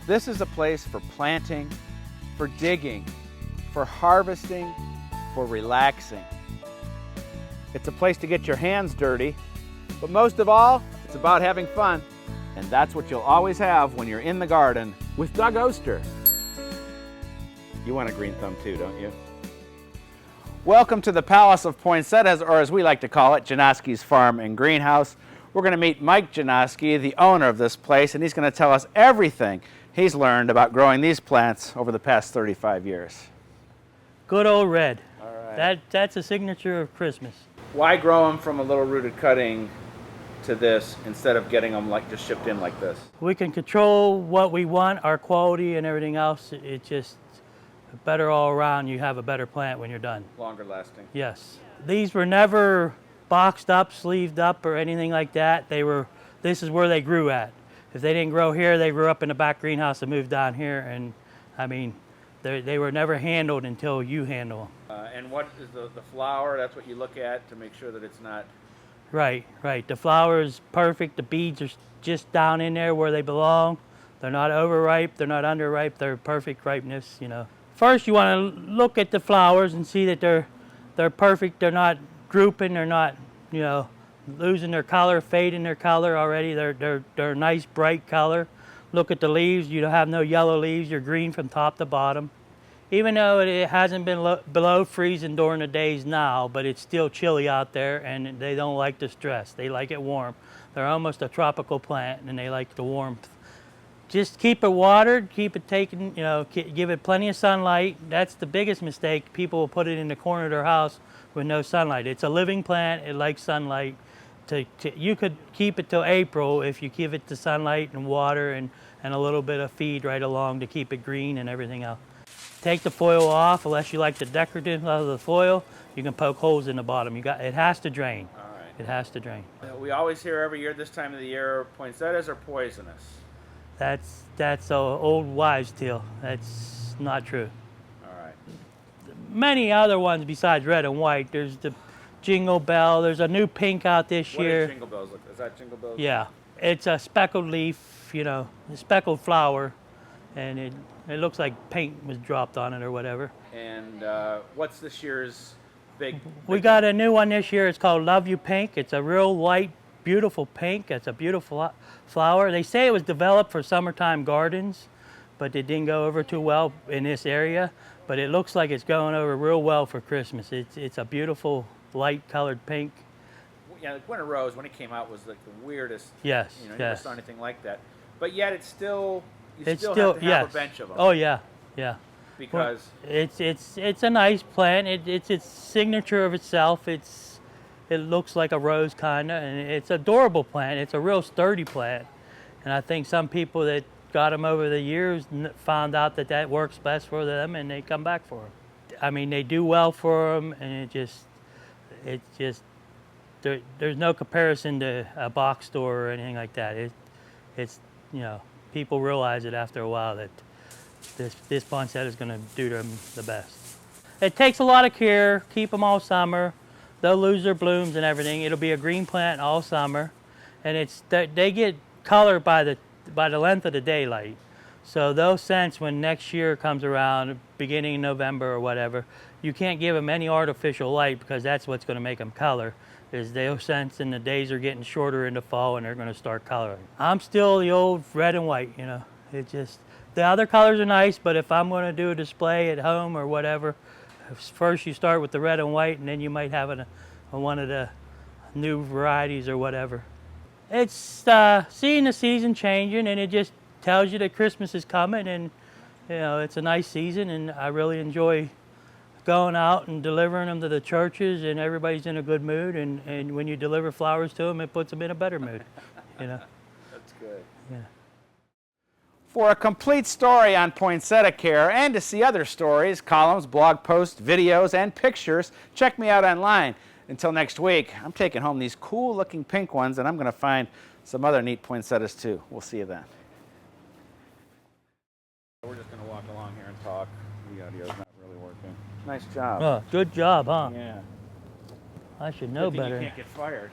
This is a place for planting, for digging, for harvesting, for relaxing. It's a place to get your hands dirty, but most of all, it's about having fun. And that's what you'll always have when you're in the garden with Doug Oster. You want a green thumb too, don't you? Welcome to the Palace of Poinsettias, or as we like to call it, Janoski's Farm and Greenhouse. We're going to meet Mike Janoski, the owner of this place, and he's going to tell us everything he's learned about growing these plants over the past 35 years. Good old red. All right. That's a signature of Christmas. Why grow them from a little rooted cutting to this instead of getting them like just shipped in like this? We can control what we want, our quality and everything else. It's just better all around. You have a better plant when you're done. Longer lasting. Yes. These were never boxed up, sleeved up, or anything like that. This is where they grew at. If they didn't grow here, they grew up in the back greenhouse and moved down here. And I mean, they were never handled until you handle them. And what is the flower? That's what you look at to make sure that it's not... Right. The flower is perfect. The beads are just down in there where they belong. They're not overripe, they're not underripe, they're perfect ripeness, you know. First, you want to look at the flowers and see that they're perfect. They're not drooping. They're not, you know, losing their color, fading their color already. They're a nice bright color. Look at the leaves. You don't have no yellow leaves. You're green from top to bottom. Even though it hasn't been below freezing during the days now, but it's still chilly out there, and they don't like the stress. They like it warm. They're almost a tropical plant, and they like the warmth. Just keep it watered, keep it taken, you know, give it plenty of sunlight. That's the biggest mistake. People will put it in the corner of their house with no sunlight. It's a living plant, it likes sunlight. You could keep it till April if you give it the sunlight and water and a little bit of feed right along to keep it green and everything else. Take the foil off, unless you like the decorative of the foil, you can poke holes in the bottom. It has to drain. All right. It has to drain. We always hear every year this time of the year, poinsettias are poisonous. That's an old wives' tale. That's not true. All right. Many other ones besides red and white. There's the Jingle Bell. There's a new pink out this year. What does Jingle Bells look? Is that Jingle Bells? Yeah, it's a speckled leaf, you know, a speckled flower, and it looks like paint was dropped on it or whatever. And what's this year's big? We got a new one this year. It's called Love You Pink. It's a real light, beautiful pink. It's a beautiful flower. They say it was developed for summertime gardens, but it didn't go over too well in this area. But it looks like it's going over real well for Christmas. It's a beautiful light colored pink. Yeah, like Winter Rose, when it came out, was like the weirdest. Yes, you know, yes. You never saw anything like that. But yet it's still, you It's still still have to have yes. a bench of them. Oh yeah. Because it's a nice plant. It's its signature of itself. It looks like a rose kinda, and it's an adorable plant. It's a real sturdy plant, and I think some people that got them over the years found out that works best for them, and they come back for them. I mean, they do well for them, and there's no comparison to a box store or anything like that. It's you know, people realize it after a while that this poinsettia is going to do them the best. It takes a lot of care. Keep them all summer. They'll lose their blooms and everything. It'll be a green plant all summer, and they get color by the length of the daylight. So they'll sense when next year comes around, beginning in November or whatever. You can't give them any artificial light because that's what's going to make them color. Is they'll sense and the days are getting shorter in the fall and they're going to start coloring. I'm still the old red and white, you know. The other colors are nice, but if I'm going to do a display at home or whatever, first you start with the red and white, and then you might have one of the new varieties or whatever. It's seeing the season changing, and it just tells you that Christmas is coming, and you know, it's a nice season, and I really enjoy going out and delivering them to the churches, and everybody's in a good mood, and when you deliver flowers to them, it puts them in a better mood, you know. that's good. Yeah. For a complete story on poinsettia care and to see other stories, columns, blog posts, videos, and pictures, check me out online. Until next week, I'm taking home these cool looking pink ones, and I'm going to find some other neat poinsettias too. We'll see you then. We're just going to walk along here and talk. The audio's not really working. Nice job. Oh, good job, huh? Yeah. I should know Good thing better. You can't get fired.